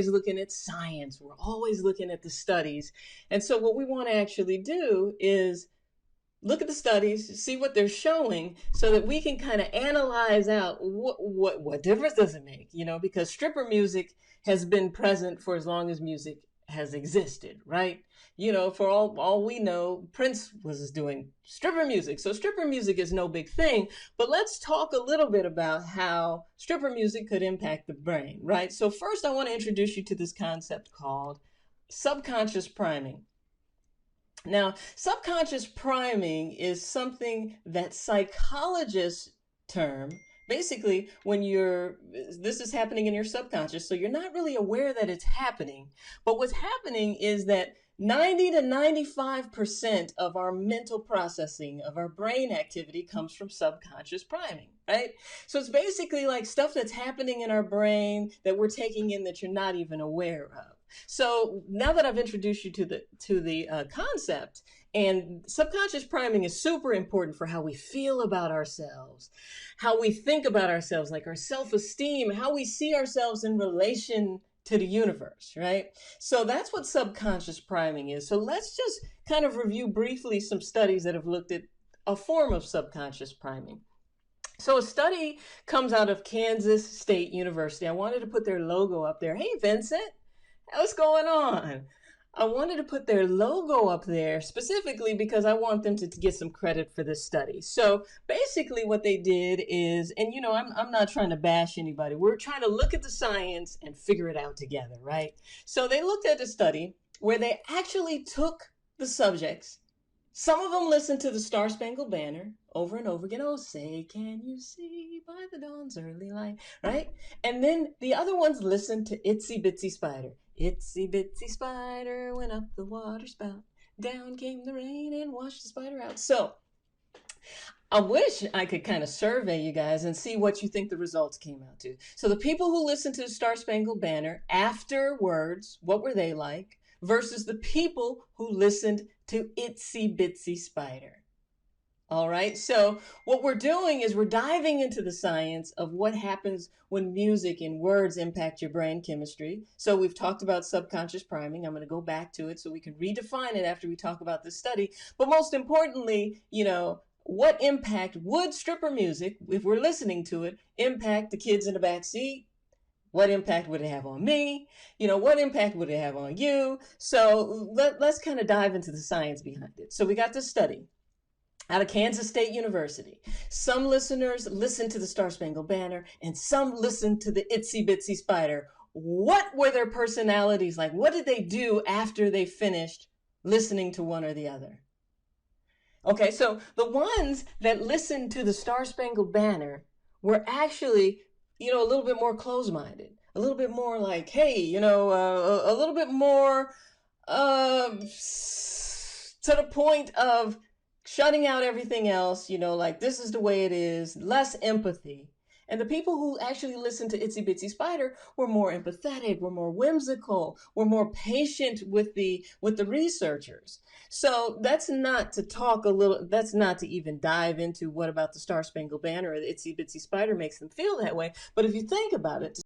looking at science. We're always looking at the studies. And so what we want to actually do is look at the studies, see what they're showing, so that we can kind of analyze out what difference does it make, because stripper music has been present for as long as music has existed, right? For all we know, Prince was doing stripper music. So stripper music is no big thing, but let's talk a little bit about how stripper music could impact the brain, right? So first I want to introduce you to this concept called subconscious priming. Now, subconscious priming is something that psychologists term basically when this is happening in your subconscious, so you're not really aware that it's happening. But what's happening is that 90 to 95% of our mental processing, of our brain activity, comes from subconscious priming, right? So it's basically like stuff that's happening in our brain that we're taking in that you're not even aware of. So now that I've introduced you to the concept, and subconscious priming is super important for how we feel about ourselves, how we think about ourselves, like our self-esteem, how we see ourselves in relation to the universe, right? So that's what subconscious priming is. So let's just kind of review briefly some studies that have looked at a form of subconscious priming. So a study comes out of Kansas State University. I wanted to put their logo up there. Hey, Vincent. What's going on? I wanted to put their logo up there specifically because I want them to get some credit for this study. So basically what they did is, and I'm not trying to bash anybody. We're trying to look at the science and figure it out together, right? So they looked at a study where they actually took the subjects. Some of them listened to the Star Spangled Banner over and over again. Oh, say, can you see by the dawn's early light, right? And then the other ones listened to Itsy Bitsy Spider. Itsy Bitsy Spider went up the water spout. Down came the rain and washed the spider out. So I wish I could kind of survey you guys and see what you think the results came out to. So the people who listened to the Star Spangled Banner afterwards, what were they like? Versus the people who listened to Itsy Bitsy Spider. All right, so what we're doing is we're diving into the science of what happens when music and words impact your brain chemistry. So we've talked about subconscious priming. I'm going to go back to it so we can redefine it after we talk about this study. But most importantly, what impact would stripper music, if we're listening to it, impact the kids in the back seat? What impact would it have on me? What impact would it have on you? So let's kind of dive into the science behind it. So we got this study out of Kansas State University. Some listeners listened to the Star Spangled Banner and some listened to the Itsy Bitsy Spider. What were their personalities like? What did they do after they finished listening to one or the other? Okay, so the ones that listened to the Star Spangled Banner were actually, a little bit more close-minded, a little bit more like, hey, a little bit more to the point of shutting out everything else, like this is the way it is, less empathy. And the people who actually listened to Itsy Bitsy Spider were more empathetic, were more whimsical, were more patient with the researchers. So that's not to even dive into what about the Star Spangled Banner or the Itsy Bitsy Spider makes them feel that way. But if you think about it,